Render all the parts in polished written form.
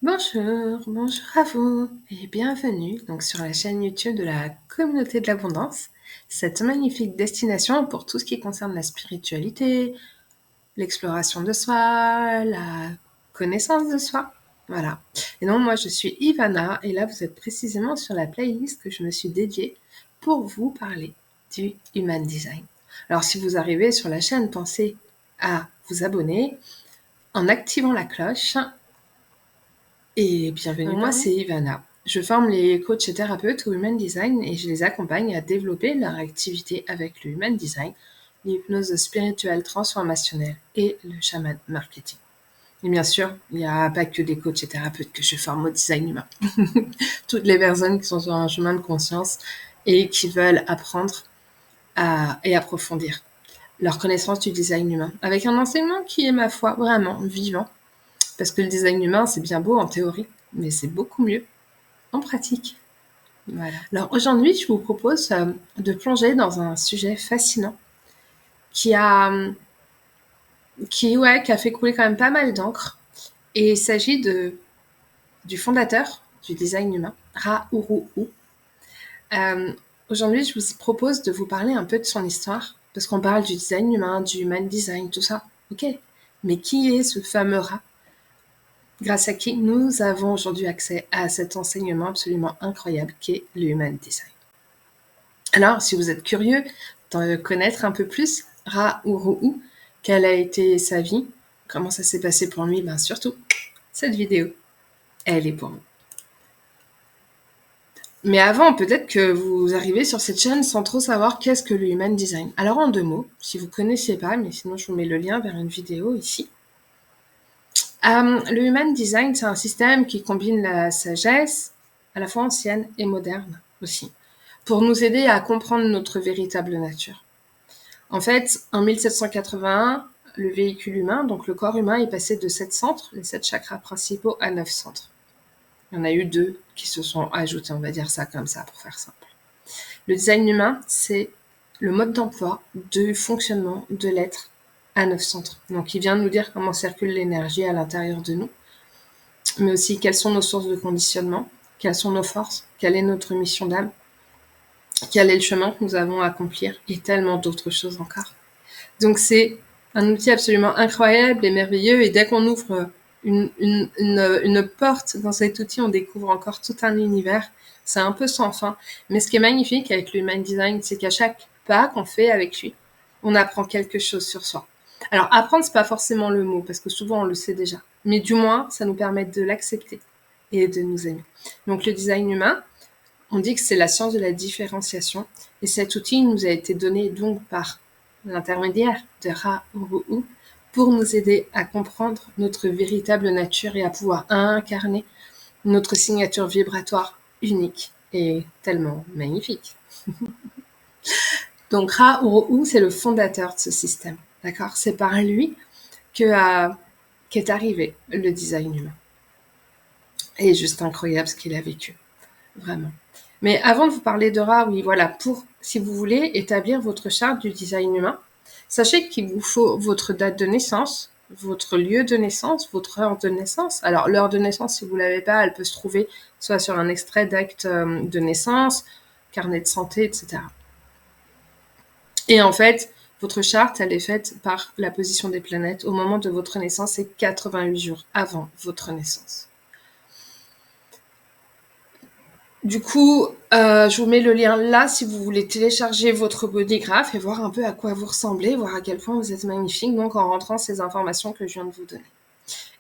Bonjour à vous et bienvenue donc sur la chaîne YouTube de la communauté de l'abondance, cette magnifique destination pour tout ce qui concerne la spiritualité, l'exploration de soi, la connaissance de soi. Voilà. Et donc moi je suis Ivana et là vous êtes précisément sur la playlist que je me suis dédiée pour vous parler du Human Design. Alors si vous arrivez sur la chaîne, pensez à vous abonner en activant la cloche. Et bienvenue, moi c'est Ivana. Je forme les coachs et thérapeutes au Human Design et je les accompagne à développer leur activité avec le Human Design, l'hypnose spirituelle transformationnelle et le chaman marketing. Et bien sûr, il n'y a pas que des coachs et thérapeutes que je forme au design humain. Toutes les personnes qui sont sur un chemin de conscience et qui veulent apprendre et approfondir leur connaissance du design humain, avec un enseignement qui est, ma foi, vraiment vivant. Parce que le design humain, c'est bien beau en théorie, mais c'est beaucoup mieux en pratique. Voilà. Alors aujourd'hui, je vous propose de plonger dans un sujet fascinant qui a fait couler quand même pas mal d'encre. Et il s'agit du fondateur du design humain, Ra Uru Hu. Aujourd'hui, je vous propose de vous parler un peu de son histoire, parce qu'on parle du design humain, du human design, tout ça. Ok. Mais qui est ce fameux Ra, grâce à qui nous avons aujourd'hui accès à cet enseignement absolument incroyable qu'est le Human Design. Alors, si vous êtes curieux d'en connaître un peu plus, Ra Uru Hu, quelle a été sa vie, comment ça s'est passé pour lui, surtout, cette vidéo, elle est pour vous. Mais avant, peut-être que vous arrivez sur cette chaîne sans trop savoir qu'est-ce que le Human Design. Alors en 2 mots, si vous ne connaissez pas, mais sinon je vous mets le lien vers une vidéo ici. Le Human Design, c'est un système qui combine la sagesse, à la fois ancienne et moderne aussi, pour nous aider à comprendre notre véritable nature. En fait, en 1781, le véhicule humain, donc le corps humain, est passé de 7 centres, les 7 chakras principaux, à 9 centres. Il y en a eu 2 qui se sont ajoutés, on va dire ça comme ça, pour faire simple. Le design humain, c'est le mode d'emploi du fonctionnement de l'être à 9 centres. Donc, il vient nous dire comment circule l'énergie à l'intérieur de nous, mais aussi quelles sont nos sources de conditionnement, quelles sont nos forces, quelle est notre mission d'âme, quel est le chemin que nous avons à accomplir, et tellement d'autres choses encore. Donc, c'est un outil absolument incroyable et merveilleux, et dès qu'on ouvre une porte dans cet outil, on découvre encore tout un univers. C'est un peu sans fin. Mais ce qui est magnifique avec le Human Design, c'est qu'à chaque pas qu'on fait avec lui, on apprend quelque chose sur soi. Alors, apprendre, c'est pas forcément le mot, parce que souvent, on le sait déjà. Mais du moins, ça nous permet de l'accepter et de nous aimer. Donc, le design humain, on dit que c'est la science de la différenciation. Et cet outil nous a été donné donc par l'intermédiaire de Ra Uru Hu pour nous aider à comprendre notre véritable nature et à pouvoir incarner notre signature vibratoire unique et tellement magnifique. Donc Ra Uru Hu, c'est le fondateur de ce système. D'accord ? C'est par lui qu'est arrivé le design humain. Et juste incroyable ce qu'il a vécu. Vraiment. Mais avant de vous parler de Ra, oui, voilà, si vous voulez établir votre charte du design humain, sachez qu'il vous faut votre date de naissance, votre lieu de naissance, votre heure de naissance. Alors, l'heure de naissance, si vous ne l'avez pas, elle peut se trouver soit sur un extrait d'acte de naissance, carnet de santé, etc. Et en fait, votre charte, elle est faite par la position des planètes au moment de votre naissance et 88 jours avant votre naissance. Du coup, je vous mets le lien là si vous voulez télécharger votre bodygraph et voir un peu à quoi vous ressemblez, voir à quel point vous êtes magnifique, donc en rentrant ces informations que je viens de vous donner.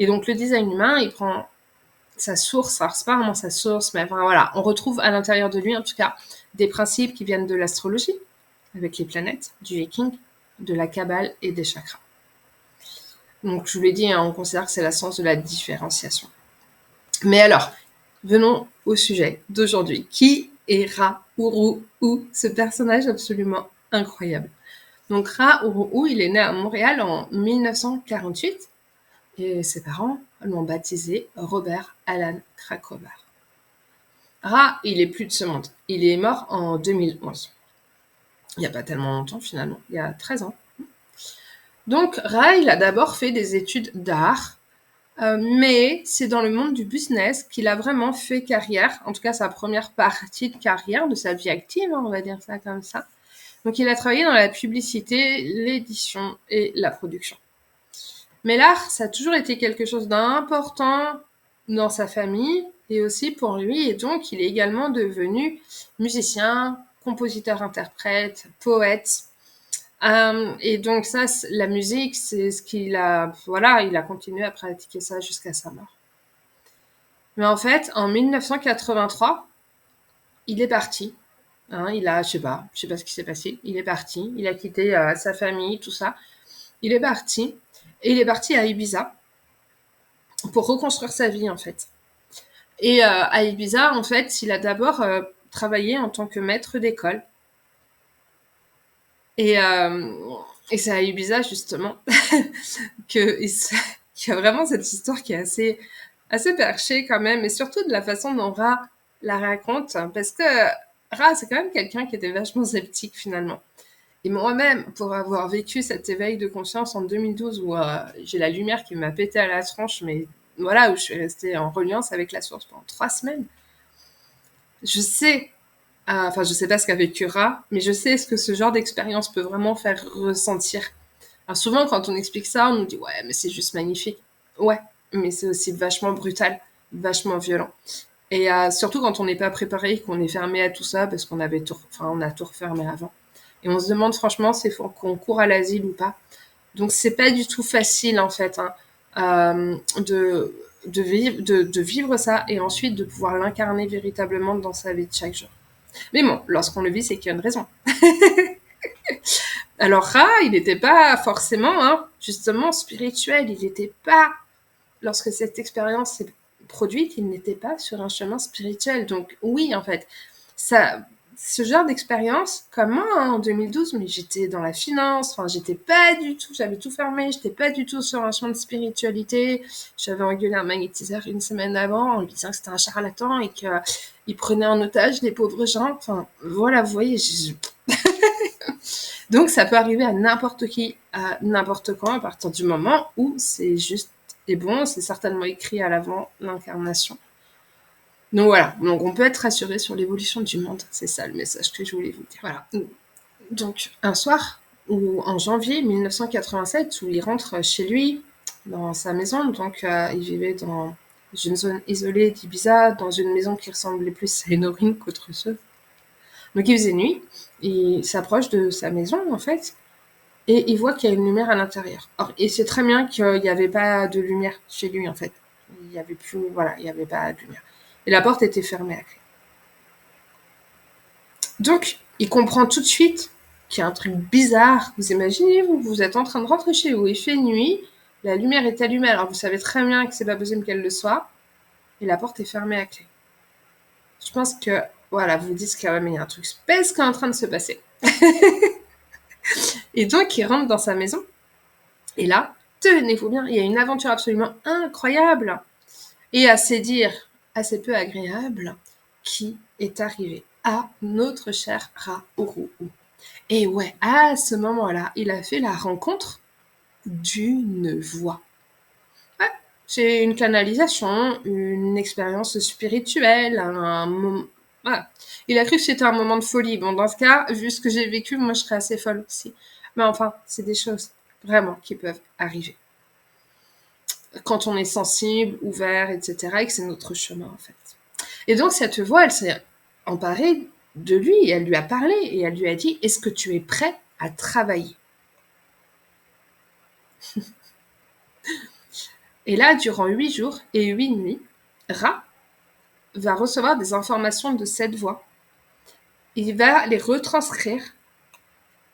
Et donc le design humain, il prend sa source, alors c'est pas vraiment sa source, mais enfin voilà, on retrouve à l'intérieur de lui en tout cas des principes qui viennent de l'astrologie, avec les planètes, du Viking, de la Kabbale et des chakras. Donc je vous l'ai dit, on considère que c'est la science de la différenciation. Mais alors, venons au sujet d'aujourd'hui. Qui est Ra Uru Hu, ce personnage absolument incroyable? Donc Ra Uru Hu, il est né à Montréal en 1948 et ses parents l'ont baptisé Robert Alan Krakower. Ra, il est plus de ce monde. Il est mort en 2011. Il n'y a pas tellement longtemps finalement, il y a 13 ans. Donc Ra, il a d'abord fait des études d'art Mais c'est dans le monde du business qu'il a vraiment fait carrière, en tout cas sa première partie de carrière, de sa vie active, on va dire ça comme ça. Donc il a travaillé dans la publicité, l'édition et la production. Mais l'art, ça a toujours été quelque chose d'important dans sa famille et aussi pour lui. Et donc, il est également devenu musicien, compositeur-interprète, poète. Et donc ça, la musique, c'est ce qu'il a... Voilà, il a continué à pratiquer ça jusqu'à sa mort. Mais en fait, en 1983, il est parti. Il a, je sais pas ce qui s'est passé. Il est parti. Il a quitté sa famille, tout ça. Il est parti. Et il est parti à Ibiza pour reconstruire sa vie, en fait. Et à Ibiza, en fait, il a d'abord travaillé en tant que maître d'école. Et c'est à Ibiza, justement, qu'il y a vraiment cette histoire qui est assez perchée quand même, et surtout de la façon dont Ra la raconte, parce que Ra, c'est quand même quelqu'un qui était vachement sceptique, finalement. Et moi-même, pour avoir vécu cet éveil de conscience en 2012, où j'ai la lumière qui m'a pété à la tronche, mais voilà, où je suis restée en reliance avec la source pendant 3 semaines, je sais, enfin, je sais pas ce qu'a vécu Ra, mais je sais ce que ce genre d'expérience peut vraiment faire ressentir. Alors souvent, quand on explique ça, on nous dit ouais, mais c'est juste magnifique. Ouais, mais c'est aussi vachement brutal, vachement violent. Et surtout quand on n'est pas préparé, qu'on est fermé à tout ça, parce qu'on avait tout, enfin, on a tout refermé avant. Et on se demande franchement, c'est faut qu'on court à l'asile ou pas. Donc c'est pas du tout facile en fait de vivre ça et ensuite de pouvoir l'incarner véritablement dans sa vie de chaque jour. Mais bon, lorsqu'on le vit, c'est qu'il y a une raison. Alors Ra, il n'était pas forcément, justement, spirituel. Il n'était pas, lorsque cette expérience s'est produite, il n'était pas sur un chemin spirituel. Donc oui, en fait, ça, ce genre d'expérience, comme moi, en 2012, mais j'étais dans la finance, enfin, j'étais pas du tout, j'avais tout fermé, j'étais pas du tout sur un chemin de spiritualité. J'avais engueulé un magnétiseur une semaine avant en lui disant que c'était un charlatan et qu'il prenait en otage les pauvres gens. Enfin, voilà, vous voyez, donc ça peut arriver à n'importe qui, à n'importe quand, à partir du moment où c'est juste et bon, c'est certainement écrit à l'avant l'incarnation. Donc voilà, donc on peut être rassuré sur l'évolution du monde, c'est ça le message que je voulais vous dire. Voilà. Donc un soir, ou en janvier 1987, où il rentre chez lui, dans sa maison, donc il vivait dans une zone isolée d'Ibiza, dans une maison qui ressemblait plus à une ruine qu'autre chose. Donc il faisait nuit, il s'approche de sa maison en fait, et il voit qu'il y a une lumière à l'intérieur. Or, il sait très bien qu'il n'y avait pas de lumière chez lui, en fait. Il n'y avait plus, voilà, il n'y avait pas de lumière. Et la porte était fermée à clé. Donc, il comprend tout de suite qu'il y a un truc bizarre. Vous imaginez, vous êtes en train de rentrer chez vous, il fait nuit, la lumière est allumée, alors vous savez très bien que c'est pas possible qu'elle le soit, et la porte est fermée à clé. Je pense que, voilà, vous vous dites qu'il y a un truc space qui est en train de se passer. Et donc, il rentre dans sa maison, et là, tenez-vous bien, il y a une aventure absolument incroyable et assez peu agréable qui est arrivée à notre cher Ra-Uru. Et ouais, à ce moment-là, il a fait la rencontre d'une voix. Ouais, c'est une canalisation, une expérience spirituelle, un moment... Voilà. Il a cru que c'était un moment de folie. Bon, dans ce cas, vu ce que j'ai vécu, moi, je serais assez folle aussi. Mais enfin, c'est des choses vraiment qui peuvent arriver quand on est sensible, ouvert, etc., et que c'est notre chemin, en fait. Et donc, cette voix, elle s'est emparée de lui, et elle lui a parlé, et elle lui a dit, est-ce que tu es prêt à travailler? Et là, durant 8 jours et 8 nuits, Ra va recevoir des informations de cette voix. Il va les retranscrire,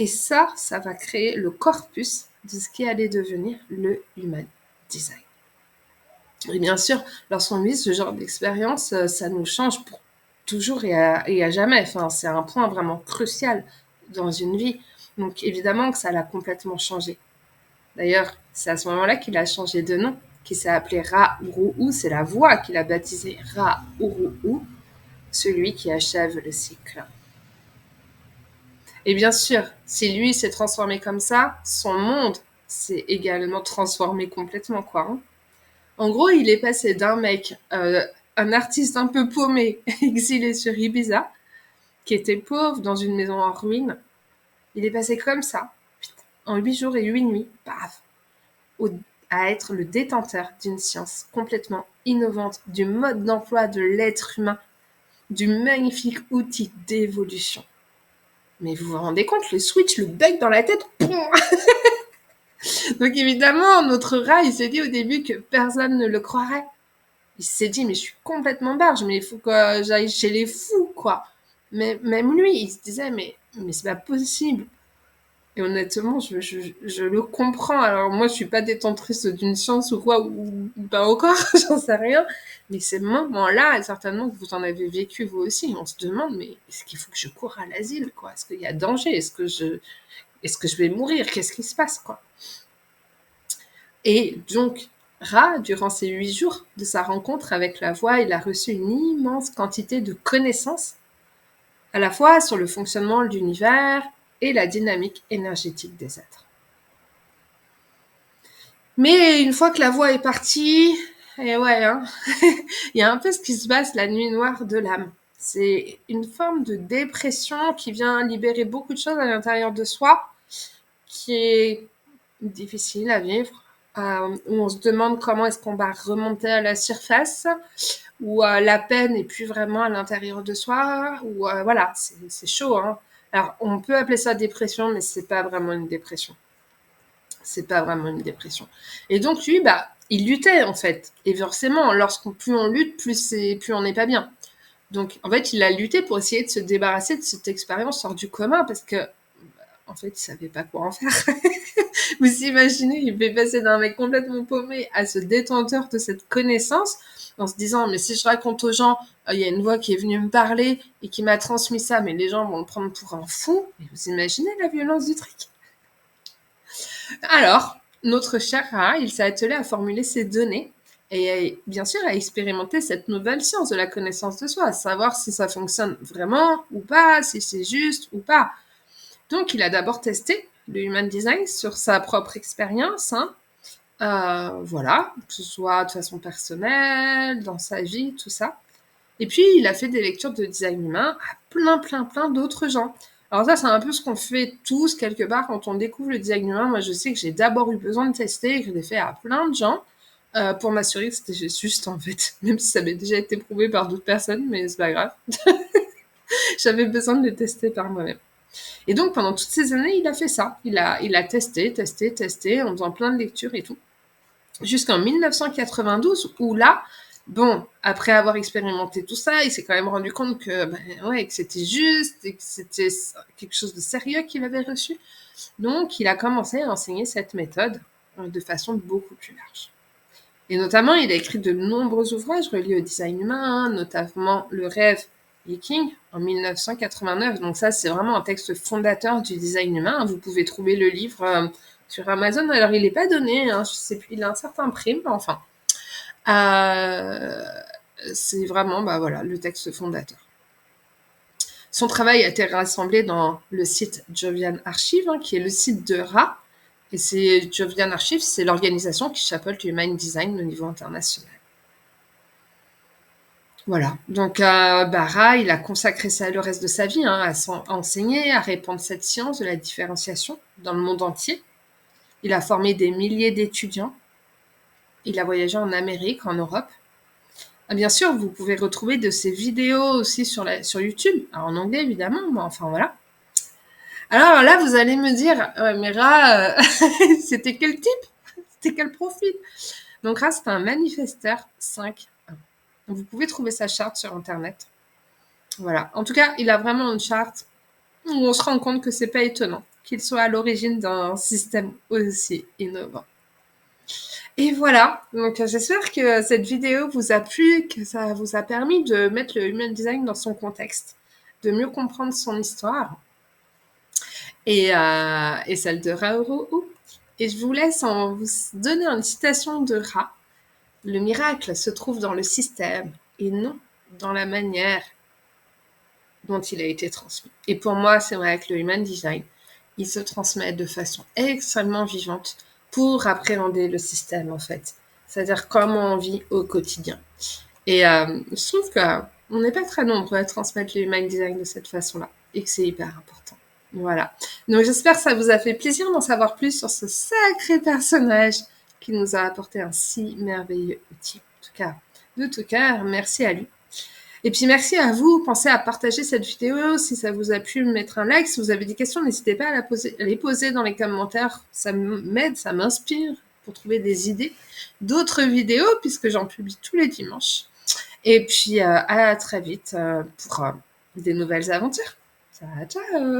et ça va créer le corpus de ce qui allait devenir le Human Design. Et bien sûr, lorsqu'on vit ce genre d'expérience, ça nous change pour toujours et à jamais. Enfin, c'est un point vraiment crucial dans une vie. Donc évidemment que ça l'a complètement changé. D'ailleurs, c'est à ce moment-là qu'il a changé de nom, qui s'est appelé Ra-Uru. C'est la voix qu'il a baptisé Ra-Uru, celui qui achève le cycle. Et bien sûr, si lui s'est transformé comme ça, son monde s'est également transformé complètement, quoi. En gros, il est passé d'un mec, un artiste un peu paumé, exilé sur Ibiza, qui était pauvre dans une maison en ruine. Il est passé comme ça, en 8 jours et 8 nuits, paf, au- à être le détenteur d'une science complètement innovante, du mode d'emploi de l'être humain, du magnifique outil d'évolution. Mais vous vous rendez compte, le switch, le bug dans la tête, donc évidemment, notre rat, il s'est dit au début que personne ne le croirait. Il s'est dit, mais je suis complètement barge, mais il faut que j'aille chez les fous, quoi. Mais même lui, il se disait, mais c'est pas possible. Et honnêtement, je le comprends. Alors moi, je suis pas détentrice d'une science ou quoi, ou pas encore, j'en sais rien. Mais ces moments-là, certainement que vous en avez vécu vous aussi, on se demande, mais est-ce qu'il faut que je cours à l'asile, quoi? Est-ce qu'il y a danger? Est-ce que je vais mourir? Qu'est-ce qui se passe, quoi? Et donc, Ra, durant ces 8 jours de sa rencontre avec la voix, il a reçu une immense quantité de connaissances, à la fois sur le fonctionnement de l'univers et la dynamique énergétique des êtres. Mais une fois que la voix est partie, et ouais, hein, il y a un peu ce qui se passe la nuit noire de l'âme. C'est une forme de dépression qui vient libérer beaucoup de choses à l'intérieur de soi, qui est difficile à vivre, où on se demande comment est-ce qu'on va remonter à la surface, où la peine n'est plus vraiment à l'intérieur de soi, où voilà, c'est chaud. Hein. Alors, on peut appeler ça dépression, mais c'est pas vraiment une dépression. C'est pas vraiment une dépression. Et donc, lui, bah, il luttait, en fait. Et forcément, plus on lutte, plus on n'est pas bien. Donc, en fait, il a lutté pour essayer de se débarrasser de cette expérience hors du commun, parce que, en fait, il savait pas quoi en faire. Vous imaginez, il fait passer d'un mec complètement paumé à ce détenteur de cette connaissance en se disant, mais si je raconte aux gens, il y a une voix qui est venue me parler et qui m'a transmis ça, mais les gens vont le prendre pour un fou. Et vous imaginez la violence du truc? Alors, notre cher Ra, il s'est attelé à formuler ses données et bien sûr à expérimenter cette nouvelle science de la connaissance de soi, à savoir si ça fonctionne vraiment ou pas, si c'est juste ou pas. Donc, il a d'abord testé le human design sur sa propre expérience, hein. Voilà, que ce soit de façon personnelle, dans sa vie, tout ça. Et puis, il a fait des lectures de design humain à plein d'autres gens. Alors ça, c'est un peu ce qu'on fait tous quelque part quand on découvre le design humain. Moi, je sais que j'ai d'abord eu besoin de tester et que je l'ai fait à plein de gens pour m'assurer que c'était juste, en fait. Même si ça avait déjà été prouvé par d'autres personnes, mais c'est pas grave. J'avais besoin de le tester par moi-même. Et donc, pendant toutes ces années, il a fait ça. Il a testé, en faisant plein de lectures et tout. Jusqu'en 1992, où là, bon, après avoir expérimenté tout ça, il s'est quand même rendu compte que, ouais, que c'était juste et que c'était quelque chose de sérieux qu'il avait reçu. Donc, il a commencé à enseigner cette méthode de façon beaucoup plus large. Et notamment, il a écrit de nombreux ouvrages reliés au design humain, notamment Le rêve Viking en 1989. Donc ça, c'est vraiment un texte fondateur du design humain. Vous pouvez trouver le livre sur Amazon. Alors, il n'est pas donné, hein, je sais plus, il a un certain prix, mais enfin. Euh, c'est vraiment, bah voilà, le texte fondateur. Son travail a été rassemblé dans le site Jovian Archive, hein, qui est le site de Ra. Et c'est Jovian Archive, c'est l'organisation qui chapeaute le Human Design au niveau international. Voilà. Donc, Ra, il a consacré ça le reste de sa vie, hein, à enseigner, à répandre cette science de la différenciation dans le monde entier. Il a formé des milliers d'étudiants. Il a voyagé en Amérique, en Europe. Ah, bien sûr, vous pouvez retrouver de ces vidéos aussi sur YouTube. Alors, en anglais, évidemment, mais enfin, voilà. Alors là, vous allez me dire, mais Ra, c'était quel type? C'était quel profil? Donc Ra, c'est un manifesteur 5. Vous pouvez trouver sa charte sur Internet. Voilà. En tout cas, il a vraiment une charte où on se rend compte que c'est pas étonnant qu'il soit à l'origine d'un système aussi innovant. Et voilà. Donc j'espère que cette vidéo vous a plu, que ça vous a permis de mettre le human design dans son contexte, de mieux comprendre son histoire et celle de Ra Uru. Et je vous laisse en vous donner une citation de Ra. Le miracle se trouve dans le système et non dans la manière dont il a été transmis. Et pour moi, c'est vrai que le human design, il se transmet de façon extrêmement vivante pour appréhender le système, en fait. c'est-à-dire comment on vit au quotidien. Et je trouve qu'on n'est pas très nombreux à transmettre le human design de cette façon-là, et que c'est hyper important. Voilà. Donc j'espère que ça vous a fait plaisir d'en savoir plus sur ce sacré personnage qui nous a apporté un si merveilleux outil. En tout cas, de tout cœur, merci à lui. Et puis merci à vous, pensez à partager cette vidéo, si ça vous a plu, mettre un like, si vous avez des questions, n'hésitez pas à les poser dans les commentaires, ça m'aide, ça m'inspire pour trouver des idées d'autres vidéos, puisque j'en publie tous les dimanches. Et puis à très vite pour des nouvelles aventures. Ciao, ciao!